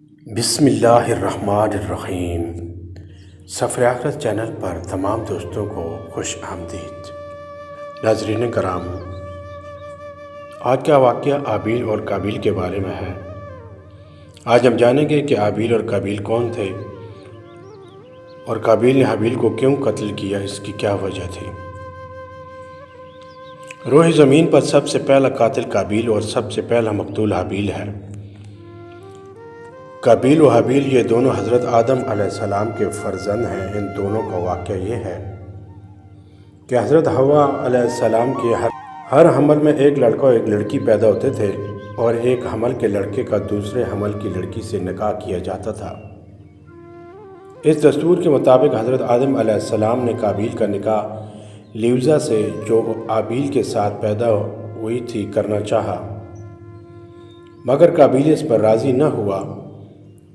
بسم اللہ الرحمن الرحیم۔ سفر آخرت چینل پر تمام دوستوں کو خوش آمدید۔ ناظرین کرام، آج کا واقعہ آبیل اور قابیل کے بارے میں ہے۔ آج ہم جانیں گے کہ آبیل اور قابیل کون تھے اور قابیل نے حابیل کو کیوں قتل کیا، اس کی کیا وجہ تھی۔ روح زمین پر سب سے پہلا قاتل قابیل اور سب سے پہلا مقتول حابیل ہے۔ قابیل و حابیل یہ دونوں حضرت آدم علیہ السلام کے فرزند ہیں۔ ان دونوں کا واقعہ یہ ہے کہ حضرت حوا علیہ السلام کے ہر حمل میں ایک لڑکا اور ایک لڑکی پیدا ہوتے تھے، اور ایک حمل کے لڑکے کا دوسرے حمل کی لڑکی سے نکاح کیا جاتا تھا۔ اس دستور کے مطابق حضرت آدم علیہ السلام نے قابیل کا نکاح لیوزا سے، جو آبیل کے ساتھ پیدا ہوئی تھی، کرنا چاہا، مگر قابیل اس پر راضی نہ ہوا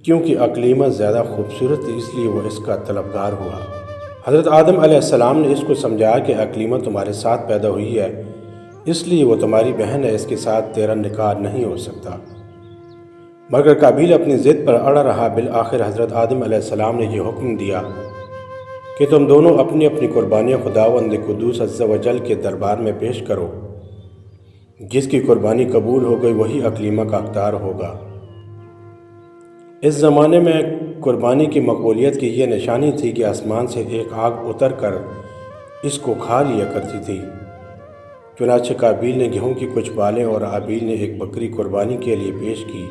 کیونکہ اقلیمہ زیادہ خوبصورت تھی، اس لیے وہ اس کا طلبگار ہوا۔ حضرت آدم علیہ السلام نے اس کو سمجھایا کہ اقلیمہ تمہارے ساتھ پیدا ہوئی ہے، اس لیے وہ تمہاری بہن ہے، اس کے ساتھ تیرا نکاح نہیں ہو سکتا۔ مگر قابیل اپنی ضد پر اڑا رہا۔ بالآخر حضرت آدم علیہ السلام نے یہ حکم دیا کہ تم دونوں اپنی اپنی قربانیاں خداوند قدوس عز و جل کے دربار میں پیش کرو۔ جس کی قربانی قبول ہو گئی وہی اقلیمہ کا حقدار ہوگا۔ اس زمانے میں قربانی کی مقبولیت کی یہ نشانی تھی کہ آسمان سے ایک آگ اتر کر اس کو کھا لیا کرتی تھی۔ چنانچہ قابیل نے گیہوں کی کچھ بالیں اور حابیل نے ایک بکری قربانی کے لیے پیش کی۔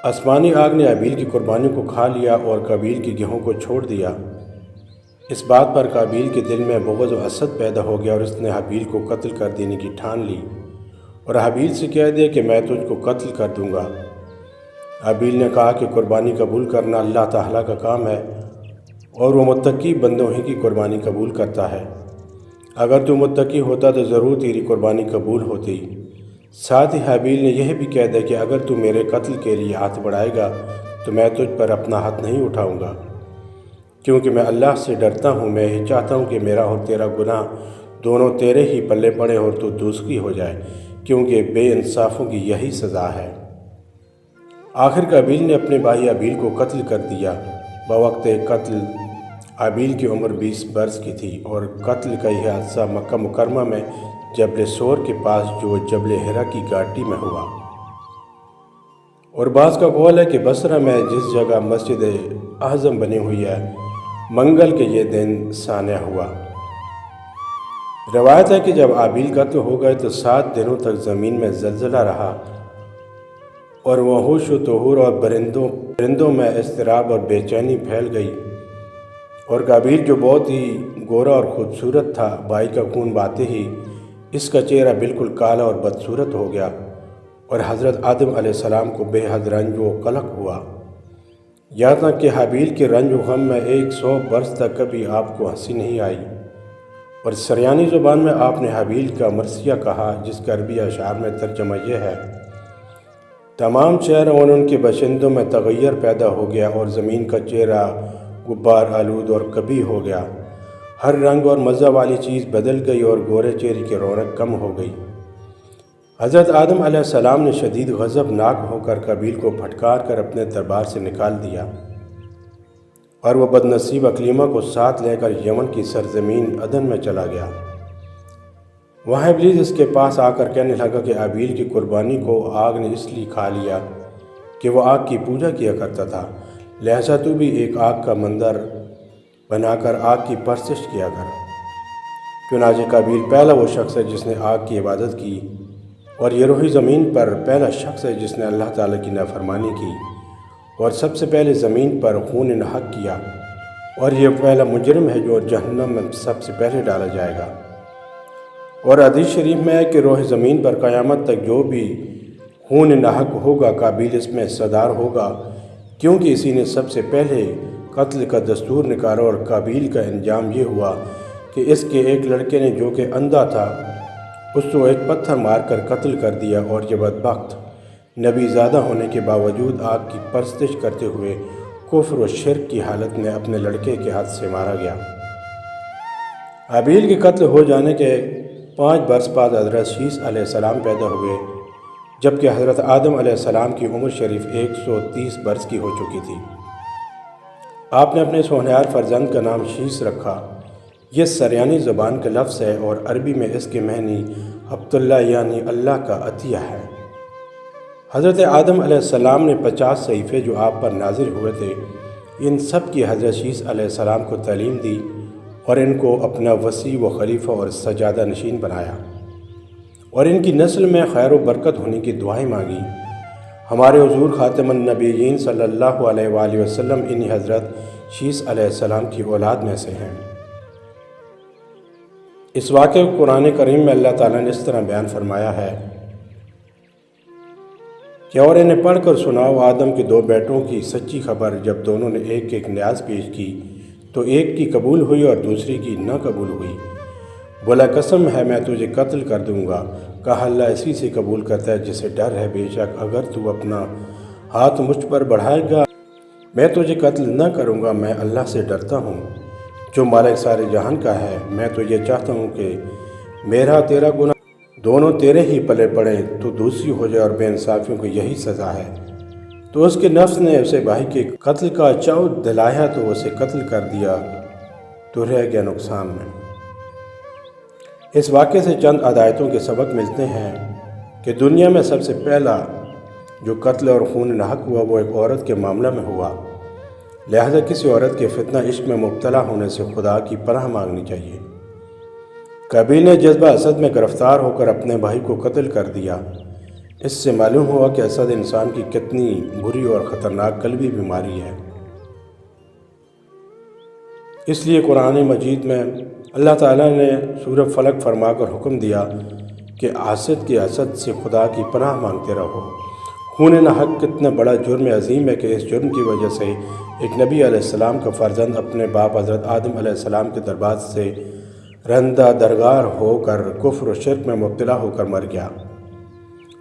آسمانی آگ نے حابیل کی قربانی کو کھا لیا اور قابیل کی گیہوں کو چھوڑ دیا۔ اس بات پر قابیل کے دل میں بغض و حسد پیدا ہو گیا اور اس نے حابیل کو قتل کر دینے کی ٹھان لی اور حابیل سے کہہ دیا کہ میں تجھ کو قتل کر دوں گا۔ حابیل نے کہا کہ قربانی قبول کرنا اللہ تعالیٰ کا کام ہے اور وہ متقی بندوں ہی کی قربانی قبول کرتا ہے۔ اگر تو متقی ہوتا تو ضرور تیری قربانی قبول ہوتی۔ ساتھ ہی حابیل نے یہ بھی کہہ دیا کہ اگر تو میرے قتل کے لیے ہاتھ بڑھائے گا تو میں تجھ پر اپنا ہاتھ نہیں اٹھاؤں گا، کیونکہ میں اللہ سے ڈرتا ہوں۔ میں یہ چاہتا ہوں کہ میرا اور تیرا گناہ دونوں تیرے ہی پلے پڑے اور تو دوزخی ہو جائے، کیونکہ بے انصافوں کی یہی سزا ہے۔ آخر قابیل نے اپنے بھائی حابیل کو قتل کر دیا۔ بوقت قتل حابیل کی عمر 20 برس کی تھی اور قتل کا یہ حادثہ مکہ مکرمہ میں جبل سور کے پاس، جو جبل حرا کی گھاٹی میں ہوا، اور بعض کا قول ہے کہ بصرہ میں جس جگہ مسجد اعظم بنی ہوئی ہے، منگل کے یہ دن سانیہ ہوا۔ روایت ہے کہ جب حابیل قتل ہو گئے تو 7 دنوں تک زمین میں زلزلہ رہا اور وحوش و طہور اور پرندوں میں اضطراب اور بے چینی پھیل گئی، اور قابیل جو بہت ہی گورا اور خوبصورت تھا، بھائی کا خون بہاتے ہی اس کا چہرہ بالکل کالا اور بدصورت ہو گیا، اور حضرت آدم علیہ السلام کو بے حد رنج و قلق ہوا، یہاں تک کہ حابیل کے رنج و غم میں 100 برس تک کبھی آپ کو ہنسی نہیں آئی۔ اور سریانی زبان میں آپ نے حابیل کا مرثیہ کہا، جس کا عربی اشعار میں ترجمہ یہ ہے: تمام شہر اور ان کے باشندوں میں تغیر پیدا ہو گیا اور زمین کا چہرہ غبار آلود اور کبھی ہو گیا، ہر رنگ اور مزہ والی چیز بدل گئی اور گورے چہرے کی رونق کم ہو گئی۔ حضرت آدم علیہ السلام نے شدید غضب ناک ہو کر قابیل کو پھٹکار کر اپنے دربار سے نکال دیا، اور وہ بد نصیب اقلیمہ کو ساتھ لے کر یمن کی سرزمین عدن میں چلا گیا۔ وہاں ابلیس اس کے پاس آ کر کہنے لگا کہ حابیل کی قربانی کو آگ نے اس لیے کھا لیا کہ وہ آگ کی پوجا کیا کرتا تھا، لہذا تو بھی ایک آگ کا مندر بنا کر آگ کی پرستش کیا کر۔ چنانچہ قابیل پہلا وہ شخص ہے جس نے آگ کی عبادت کی، اور یہ روحی زمین پر پہلا شخص ہے جس نے اللہ تعالیٰ کی نافرمانی کی، اور سب سے پہلے زمین پر خون نحق کیا، اور یہ پہلا مجرم ہے جو جہنم میں سب سے پہلے ڈالا جائے گا۔ اور حدیث شریف میں ہے کہ روح زمین پر قیامت تک جو بھی خون ناحق ہوگا، قابیل اس میں حصہ ہوگا، کیونکہ اسی نے سب سے پہلے قتل کا دستور نکالا۔ اور قابیل کا انجام یہ ہوا کہ اس کے ایک لڑکے نے، جو کہ اندھا تھا، اس کو ایک پتھر مار کر قتل کر دیا، اور یہ بدبخت نبی زادہ ہونے کے باوجود آگ کی پرستش کرتے ہوئے کفر و شرک کی حالت میں اپنے لڑکے کے ہاتھ سے مارا گیا۔ حابیل کے قتل ہو جانے کے 5 برس بعد حضرت شیس علیہ السلام پیدا ہوئے، جبکہ حضرت آدم علیہ السلام کی عمر شریف 130 برس کی ہو چکی تھی۔ آپ نے اپنے اس ہونہار فرزند کا نام شیس رکھا۔ یہ سریانی زبان کا لفظ ہے اور عربی میں اس کے معنی عبداللہ یعنی اللہ کا عطیہ ہے۔ حضرت آدم علیہ السلام نے 50 صحیفے جو آپ پر نازل ہوئے تھے، ان سب کی حضرت شیس علیہ السلام کو تعلیم دی اور ان کو اپنا وصی و خلیفہ اور سجادہ نشین بنایا، اور ان کی نسل میں خیر و برکت ہونے کی دعائیں مانگی۔ ہمارے حضور خاتم النبیین صلی اللہ علیہ وآلہ وسلم انہی حضرت شیس علیہ السلام کی اولاد میں سے ہیں۔ اس واقعے کو قرآن کریم میں اللہ تعالیٰ نے اس طرح بیان فرمایا ہے کہ اور انہیں پڑھ کر سناؤ آدم کے 2 بیٹوں کی سچی خبر، جب دونوں نے ایک ایک نیاز پیش کی تو ایک کی قبول ہوئی اور دوسری کی نہ قبول ہوئی۔ بولا قسم ہے میں تجھے قتل کر دوں گا۔ کہا اللہ اسی سے قبول کرتا ہے جسے ڈر ہے، بے شک اگر تو اپنا ہاتھ مجھ پر بڑھائے گا میں تجھے قتل نہ کروں گا، میں اللہ سے ڈرتا ہوں جو مالک سارے جہان کا ہے۔ میں تو یہ چاہتا ہوں کہ میرا تیرا گناہ دونوں تیرے ہی پلے پڑیں، تو دوسری ہو جائے اور بے انصافیوں کو یہی سزا ہے۔ تو اس کے نفس نے اسے بھائی کے قتل کا چاؤ دلایا تو اسے قتل کر دیا تو رہ گیا نقصان میں۔ اس واقعے سے چند ہدایتوں کے سبق ملتے ہیں کہ دنیا میں سب سے پہلا جو قتل اور خون ناحق ہوا وہ ایک عورت کے معاملہ میں ہوا، لہذا کسی عورت کے فتنہ عشق میں مبتلا ہونے سے خدا کی پناہ مانگنی چاہیے۔ قابیل نے جذبہ حسد میں گرفتار ہو کر اپنے بھائی کو قتل کر دیا۔ اس سے معلوم ہوا کہ حسد انسان کی کتنی بری اور خطرناک قلبی بیماری ہے۔ اس لیے قرآن مجید میں اللہ تعالیٰ نے سورہ فلق فرما کر حکم دیا کہ حاسد کے حسد سے خدا کی پناہ مانگتے رہو۔ خون ناحق کتنا بڑا جرم عظیم ہے کہ اس جرم کی وجہ سے ایک نبی علیہ السلام کا فرزند اپنے باپ حضرت آدم علیہ السلام کے دربار سے رندہ درگار ہو کر کفر و شرک میں مبتلا ہو کر مر گیا،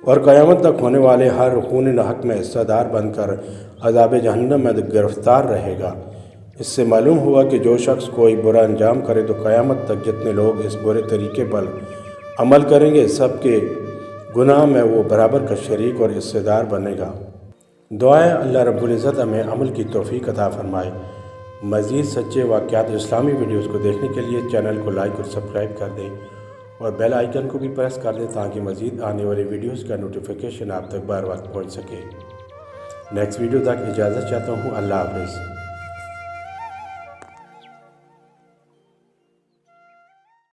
اور قیامت تک ہونے والے ہر خون ناحق میں حصہ دار بن کر عذاب جہنم میں گرفتار رہے گا۔ اس سے معلوم ہوا کہ جو شخص کوئی برا انجام کرے تو قیامت تک جتنے لوگ اس برے طریقے پر عمل کریں گے سب کے گناہ میں وہ برابر کا شریک اور حصہ دار بنے گا۔ دعائیں اللہ رب العزت ہمیں عمل کی توفیق عطا فرمائے۔ مزید سچے واقعات اسلامی ویڈیوز کو دیکھنے کے لیے چینل کو لائک اور سبسکرائب کر دیں اور بیل آئیکن کو بھی پریس کر دیں تاکہ مزید آنے والی ویڈیوز کا نوٹیفیکیشن آپ تک بر وقت پہنچ سکے۔ نیکسٹ ویڈیو تک اجازت چاہتا ہوں۔ اللہ حافظ۔